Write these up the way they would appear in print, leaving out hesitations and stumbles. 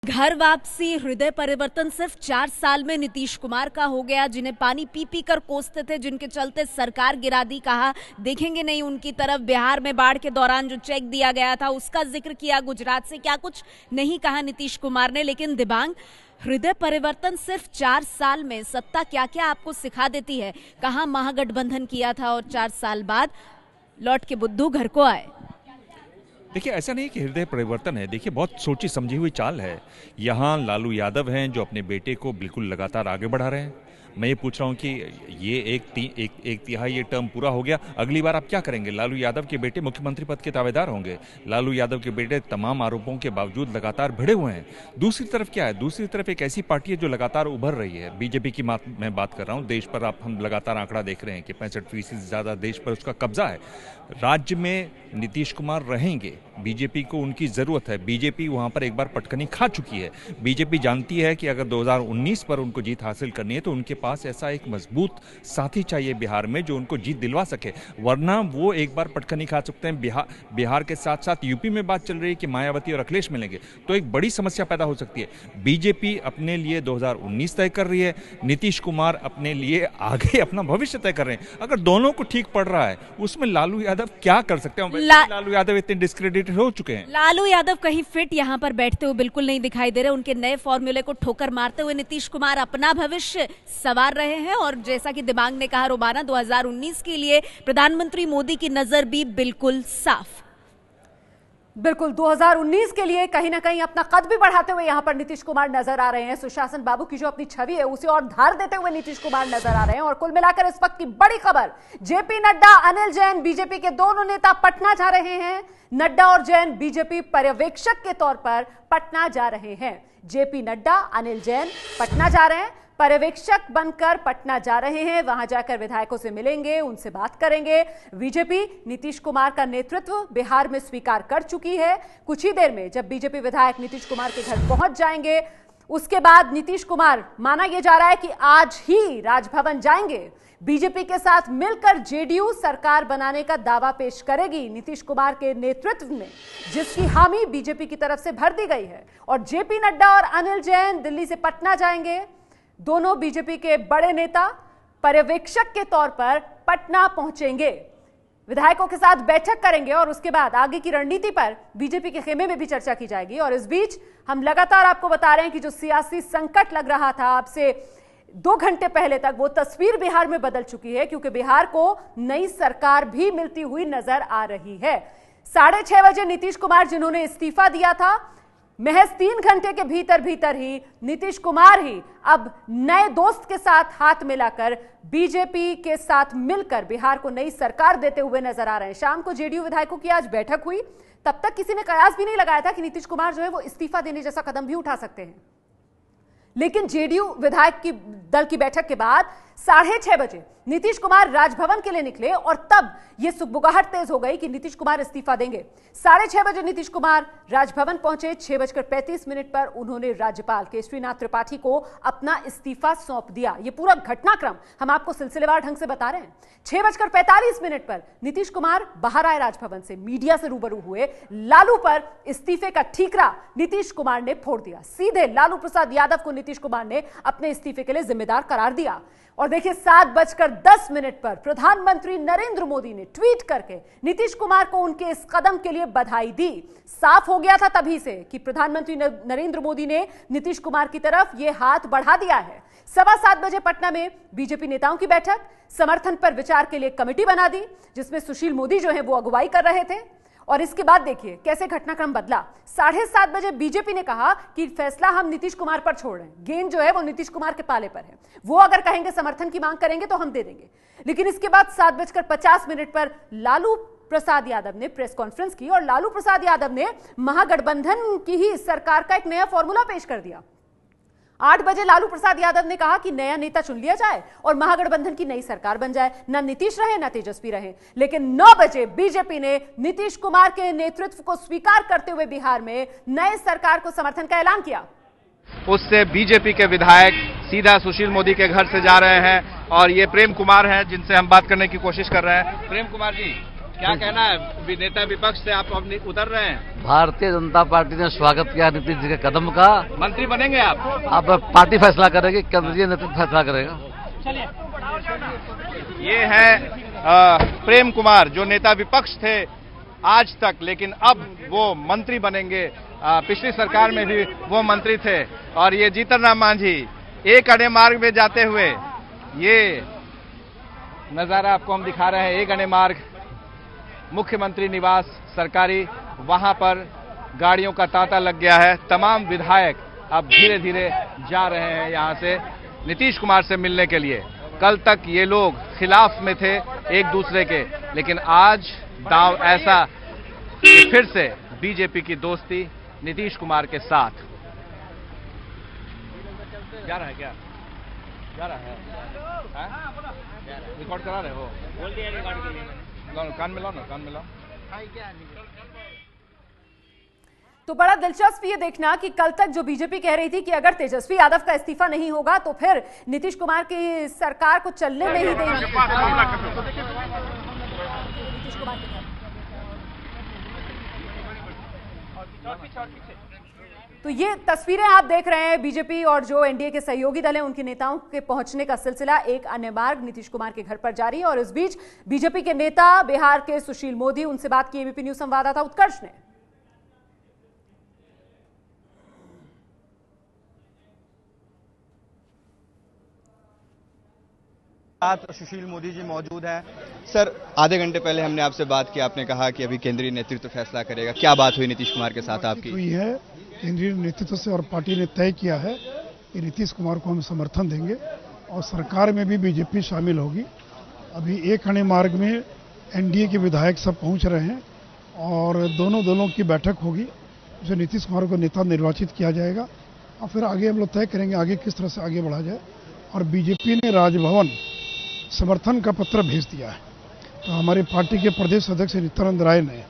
घर वापसी, हृदय परिवर्तन सिर्फ 4 साल में नीतीश कुमार का हो गया। जिन्हें पानी पी पी कर कोसते थे, जिनके चलते सरकार गिरा दी, कहा देखेंगे नहीं उनकी तरफ। बिहार में बाढ़ के दौरान जो चेक दिया गया था उसका जिक्र किया। गुजरात से क्या कुछ नहीं कहा नीतीश कुमार ने। लेकिन दिबांग, हृदय परिवर्तन सिर्फ 4 साल में सत्ता क्या क्या आपको सिखा देती है। कहां महागठबंधन किया था और 4 साल बाद लौट के बुद्धू घर को आए। देखिए, ऐसा नहीं कि हृदय परिवर्तन है। देखिए, बहुत सोची समझी हुई चाल है। यहाँ लालू यादव हैं जो अपने बेटे को बिल्कुल लगातार आगे बढ़ा रहे हैं। मैं ये पूछ रहा हूँ कि ये एक तिहाई ये टर्म पूरा हो गया, अगली बार आप क्या करेंगे? लालू यादव के बेटे मुख्यमंत्री पद के दावेदार होंगे। लालू यादव के बेटे तमाम आरोपों के बावजूद लगातार भिड़े हुए हैं। दूसरी तरफ क्या है? दूसरी तरफ एक ऐसी पार्टी है जो लगातार उभर रही है। बीजेपी की मैं बात कर रहा हूँ। देश पर हम लगातार आंकड़ा देख रहे हैं कि 65% से ज़्यादा देश पर उसका कब्जा है। राज्य में नीतीश कुमार रहेंगे। बीजेपी को उनकी ज़रूरत है। बीजेपी वहाँ पर एक बार पटकनी खा चुकी है। बीजेपी जानती है कि अगर 2019 पर उनको जीत हासिल करनी है तो उनके पास ऐसा एक मजबूत साथी चाहिए बिहार में जो उनको जीत दिलवा सके, वरना वो एक बार पटकनी खा सकते हैं। बिहार के साथ साथ यूपी में बात चल रही है कि मायावती और अखिलेश मिलेंगे, तो एक बड़ी समस्या पैदा हो सकती है। बीजेपी अपने लिए 2019 तय कर रही है, नीतीश कुमार अपने लिए आगे अपना भविष्य तय कर रहे हैं। अगर दोनों को ठीक पड़ रहा है, उसमें लालू यादव क्या कर सकते हैं? लालू यादव इतने डिस्क्रेडिटेड हो चुके हैं। लालू यादव कहीं फिट यहाँ पर बैठते हुए बिल्कुल नहीं दिखाई दे रहे। उनके नए फॉर्मूले को ठोकर मारते हुए नीतीश कुमार अपना भविष्य संवार रहे हैं। और जैसा कि दिबांग ने कहा, रोमाना 2019 के लिए प्रधानमंत्री मोदी की नजर भी बिल्कुल साफ। बिल्कुल 2019 के लिए कहीं ना कहीं अपना कद भी बढ़ाते हुए यहां पर नीतीश कुमार नजर आ रहे हैं। सुशासन बाबू की जो अपनी छवि है उसे और धार देते हुए नीतीश कुमार नजर आ रहे हैं। और कुल मिलाकर इस वक्त की बड़ी खबर, जेपी नड्डा, अनिल जैन, बीजेपी के दोनों नेता पटना जा रहे हैं। नड्डा और जैन बीजेपी पर्यवेक्षक के तौर पर पटना जा रहे हैं। जेपी नड्डा, अनिल जैन पटना जा रहे हैं, पर्यवेक्षक बनकर पटना जा रहे हैं। वहां जाकर विधायकों से मिलेंगे, उनसे बात करेंगे। बीजेपी नीतीश कुमार का नेतृत्व बिहार में स्वीकार कर चुकी है। कुछ ही देर में जब बीजेपी विधायक नीतीश कुमार के घर पहुंच जाएंगे, उसके बाद नीतीश कुमार, माना यह जा रहा है कि आज ही राजभवन जाएंगे। बीजेपी के साथ मिलकर जेडीयू सरकार बनाने का दावा पेश करेगी नीतीश कुमार के नेतृत्व में, जिसकी हामी बीजेपी की तरफ से भर दी गई है। और जेपी नड्डा और अनिल जैन दिल्ली से पटना जाएंगे। दोनों बीजेपी के बड़े नेता पर्यवेक्षक के तौर पर पटना पहुंचेंगे, विधायकों के साथ बैठक करेंगे और उसके बाद आगे की रणनीति पर बीजेपी के खेमे में भी चर्चा की जाएगी। और इस बीच हम लगातार आपको बता रहे हैं कि जो सियासी संकट लग रहा था अब से 2 घंटे पहले तक, वो तस्वीर बिहार में बदल चुकी है, क्योंकि बिहार को नई सरकार भी मिलती हुई नजर आ रही है। 6:30 बजे नीतीश कुमार, जिन्होंने इस्तीफा दिया था, महज 3 घंटे के भीतर ही नीतीश कुमार ही अब नए दोस्त के साथ हाथ मिलाकर बीजेपी के साथ मिलकर बिहार को नई सरकार देते हुए नजर आ रहे हैं। शाम को जेडीयू विधायकों की आज बैठक हुई। तब तक किसी ने कयास भी नहीं लगाया था कि नीतीश कुमार जो है वो इस्तीफा देने जैसा कदम भी उठा सकते हैं। लेकिन जेडीयू विधायक की दल की बैठक के बाद 6:30 बजे नीतीश कुमार राजभवन के लिए निकले और तब यह सुगबुगाहट तेज हो गई कि नीतीश कुमार इस्तीफा देंगे। 6:30 बजे नीतीश कुमार राजभवन पहुंचे। 6:35 पर उन्होंने राज्यपाल केशरीनाथ त्रिपाठी को अपना इस्तीफा सौंप दिया। यह पूरा घटनाक्रम हम आपको सिलसिलेवार ढंग से बता रहे हैं। 6:45 पर नीतीश कुमार बाहर आए राजभवन से, मीडिया से रूबरू हुए। लालू पर इस्तीफे का ठीकरा नीतीश कुमार ने फोड़ दिया। सीधे लालू प्रसाद यादव को नीतीश कुमार ने अपने इस्तीफे के लिए जिम्मेदार करार दिया। और देखिए, 7:10 पर प्रधानमंत्री नरेंद्र मोदी ने ट्वीट करके नीतीश कुमार को उनके इस कदम के लिए बधाई दी। साफ हो गया था तभी से कि प्रधानमंत्री नरेंद्र मोदी ने नीतीश कुमार की तरफ यह हाथ बढ़ा दिया है। 7:15 बजे पटना में बीजेपी नेताओं की बैठक, समर्थन पर विचार के लिए कमेटी बना दी, जिसमें सुशील मोदी जो है वो अगुवाई कर रहे थे। और इसके बाद देखिए कैसे घटनाक्रम बदला। 7:30 बजे बीजेपी ने कहा कि फैसला हम नीतीश कुमार पर छोड़ रहे हैं, गेंद जो है वो नीतीश कुमार के पाले पर है, वो अगर कहेंगे समर्थन की मांग करेंगे तो हम दे देंगे। लेकिन इसके बाद 7:50 पर लालू प्रसाद यादव ने प्रेस कॉन्फ्रेंस की और लालू प्रसाद यादव ने महागठबंधन की ही सरकार का एक नया फॉर्मूला पेश कर दिया। 8 बजे लालू प्रसाद यादव ने कहा कि नया नेता चुन लिया जाए और महागठबंधन की नई सरकार बन जाए, ना नीतीश रहे ना तेजस्वी रहे। लेकिन 9 बजे बीजेपी ने नीतीश कुमार के नेतृत्व को स्वीकार करते हुए बिहार में नए सरकार को समर्थन का ऐलान किया। उससे बीजेपी के विधायक सीधा सुशील मोदी के घर से जा रहे हैं और ये प्रेम कुमार हैं जिनसे हम बात करने की कोशिश कर रहे हैं। प्रेम कुमार जी, क्या कहना है, नेता विपक्ष से आप अपनी उतर रहे हैं? भारतीय जनता पार्टी ने स्वागत किया नीतीश जी के कदम का। मंत्री बनेंगे आप? अब पार्टी फैसला करेगी, केंद्रीय नेतृत्व फैसला करेगा। ये है प्रेम कुमार, जो नेता विपक्ष थे आज तक, लेकिन अब वो मंत्री बनेंगे। पिछली सरकार में भी वो मंत्री थे। और ये जीतन राम मांझी एक अड़े मार्ग में जाते हुए, ये नजारा आपको हम दिखा रहे हैं। एक अड़े मार्ग, मुख्यमंत्री निवास सरकारी, वहां पर गाड़ियों का तांता लग गया है। तमाम विधायक अब धीरे धीरे जा रहे हैं यहां से नीतीश कुमार से मिलने के लिए। कल तक ये लोग खिलाफ में थे एक दूसरे के, लेकिन आज दांव ऐसा कि फिर से बीजेपी की दोस्ती नीतीश कुमार के साथ। जा रहा है क्या? जा रहा है? रिकॉर्ड करा रहे हो? बोल दिया रिकॉर्ड के लिए। कान मिलाओ ना, कान मिलाओ। तो बड़ा दिलचस्प ये देखना कि कल तक जो बीजेपी कह रही थी कि अगर तेजस्वी यादव का इस्तीफा नहीं होगा तो फिर नीतीश कुमार की सरकार को चलने में ही देंगे। तो ये तस्वीरें आप देख रहे हैं बीजेपी और जो एनडीए के सहयोगी दल हैं उनके नेताओं के पहुंचने का सिलसिला एक अन्य मार्ग नीतीश कुमार के घर पर जारी है। और इस बीच बीजेपी के नेता बिहार के सुशील मोदी, उनसे बात की एबीपी न्यूज संवाददाता उत्कर्ष ने। सुशील मोदी जी मौजूद हैं। सर, आधे घंटे पहले हमने आपसे बात की, आपने कहा कि अभी केंद्रीय नेतृत्व फैसला करेगा। क्या बात हुई नीतीश कुमार के साथ आपकी? हुई है, केंद्रीय नेतृत्व से और पार्टी ने तय किया है कि नीतीश कुमार को हम समर्थन देंगे और सरकार में भी बीजेपी शामिल होगी। अभी एक अणे मार्ग में एनडीए के विधायक सब पहुंच रहे हैं और दोनों दलों की बैठक होगी, जो नीतीश कुमार को नेता निर्वाचित किया जाएगा और फिर आगे हम लोग तय करेंगे आगे किस तरह से आगे बढ़ा जाए। और बीजेपी ने राजभवन समर्थन का पत्र भेज दिया है, तो हमारे पार्टी के प्रदेश अध्यक्ष नित्यानंद राय ने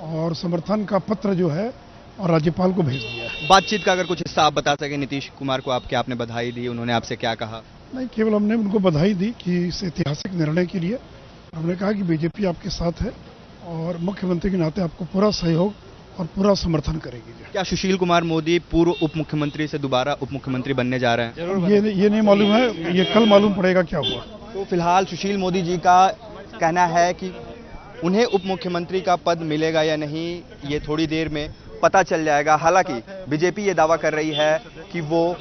और समर्थन का पत्र जो है और राज्यपाल को भेज दिया है। बातचीत का अगर कुछ हिस्सा आप बता सकें, नीतीश कुमार को आपने बधाई दी, उन्होंने आपसे क्या कहा? नहीं, केवल हमने उनको बधाई दी कि इस ऐतिहासिक निर्णय के लिए। हमने कहा कि बीजेपी आपके साथ है और मुख्यमंत्री के नाते आपको पूरा सहयोग और पूरा समर्थन करेगी। क्या सुशील कुमार मोदी पूर्व उप मुख्यमंत्री से दोबारा उप मुख्यमंत्री बनने जा रहे हैं? ये नहीं मालूम है, ये कल मालूम पड़ेगा क्या हुआ। तो फिलहाल सुशील मोदी जी का कहना है कि उन्हें उप मुख्यमंत्री का पद मिलेगा या नहीं, ये थोड़ी देर में पता चल जाएगा। हालांकि बीजेपी ये दावा कर रही है कि वो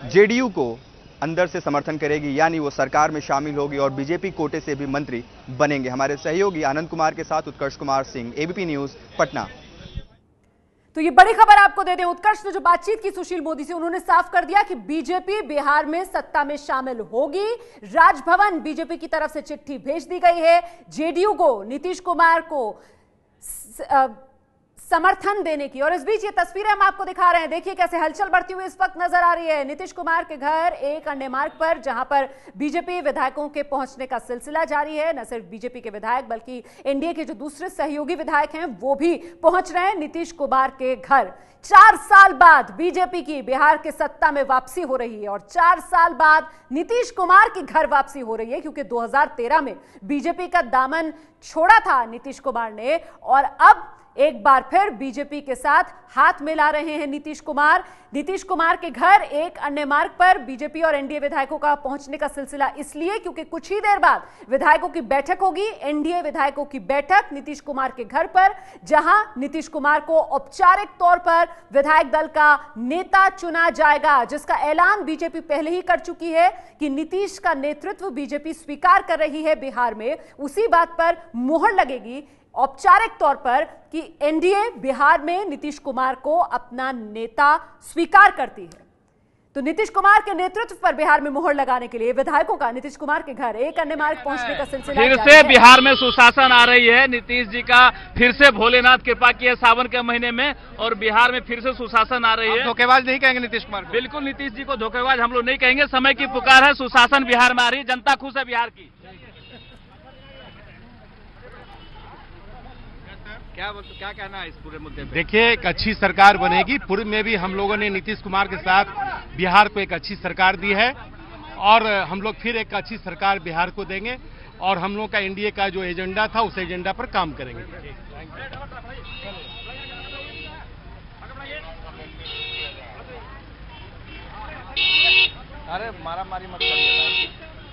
जेडीयू को अंदर से समर्थन करेगी, यानी वो सरकार में शामिल होगी और बीजेपी कोटे से भी मंत्री बनेंगे। हमारे सहयोगी आनंद कुमार के साथ उत्कर्ष कुमार सिंह, एबीपी न्यूज, पटना। तो ये बड़ी खबर आपको दे दें, उत्कर्ष ने जो बातचीत की सुशील मोदी से, उन्होंने साफ कर दिया कि बीजेपी बिहार में सत्ता में शामिल होगी। राजभवन बीजेपी की तरफ से चिट्ठी भेज दी गई है जेडीयू को, नीतीश कुमार को समर्थन देने की। और इस बीच ये तस्वीरें हम आपको दिखा रहे हैं, देखिए कैसे हलचल बढ़ती हुई इस वक्त नजर आ रही है नीतीश कुमार के घर एक अन्य मार्ग पर, जहां पर बीजेपी विधायकों के पहुंचने का सिलसिला जारी है। न सिर्फ बीजेपी के विधायक बल्कि एनडीए के जो दूसरे सहयोगी विधायक हैं वो भी पहुंच रहे हैं नीतीश कुमार के घर। 4 साल बाद बीजेपी की बिहार के सत्ता में वापसी हो रही है और 4 साल बाद नीतीश कुमार की घर वापसी हो रही है, क्योंकि 2013 में बीजेपी का दामन छोड़ा था नीतीश कुमार ने और अब एक बार फिर बीजेपी के साथ हाथ मिला रहे हैं नीतीश कुमार। नीतीश कुमार के घर एक अन्य मार्ग पर बीजेपी और एनडीए विधायकों का पहुंचने का सिलसिला इसलिए क्योंकि कुछ ही देर बाद विधायकों की बैठक होगी, एनडीए विधायकों की बैठक नीतीश कुमार के घर पर, जहां नीतीश कुमार को औपचारिक तौर पर विधायक दल का नेता चुना जाएगा, जिसका ऐलान बीजेपी पहले ही कर चुकी है कि नीतीश का नेतृत्व बीजेपी स्वीकार कर रही है बिहार में। उसी बात पर मुहर लगेगी औपचारिक तौर पर कि एनडीए बिहार में नीतीश कुमार को अपना नेता स्वीकार करती है। तो नीतीश कुमार के नेतृत्व पर बिहार में मुहर लगाने के लिए विधायकों का नीतीश कुमार के घर एक अन्य मार्ग पहुंचने का सिलसिला फिर से बिहार में सुशासन आ रही है। नीतीश जी का फिर से भोलेनाथ कृपा की है सावन के महीने में और बिहार में फिर से सुशासन आ रही है। धोखेबाज नहीं कहेंगे नीतीश कुमार को? बिल्कुल नीतीश जी को धोखेबाज हम लोग नहीं कहेंगे। समय की पुकार है, सुशासन बिहार में आ रही है, जनता खुश है बिहार की। क्या कहना है इस पूरे मुद्दे पे? देखिए, एक अच्छी सरकार बनेगी। पूर्व में भी हम लोगों ने नीतीश कुमार के साथ बिहार को एक अच्छी सरकार दी है और हम लोग फिर एक अच्छी सरकार बिहार को देंगे। और हम लोग का एनडीए का जो एजेंडा था उस एजेंडा पर काम करेंगे। अरे मारा मारी मत करिए।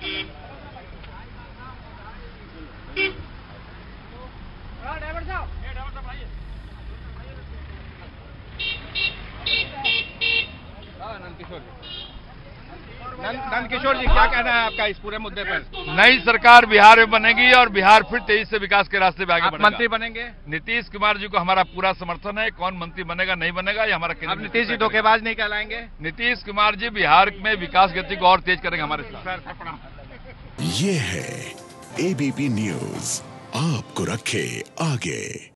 नंद किशोर जी, क्या कहना है आपका इस पूरे मुद्दे पर? नई सरकार बिहार में बनेगी और बिहार फिर तेजी से विकास के रास्ते पे आगे बढ़ेगा। मंत्री बनेंगे? नीतीश कुमार जी को हमारा पूरा समर्थन है। कौन मंत्री बनेगा नहीं बनेगा ये हमारा अब नीतीश जी धोखेबाज नहीं कहलाएंगे? नीतीश कुमार जी बिहार में विकास गति को और तेज करेंगे हमारे साथ। ये है एबीपी न्यूज, आपको रखे आगे।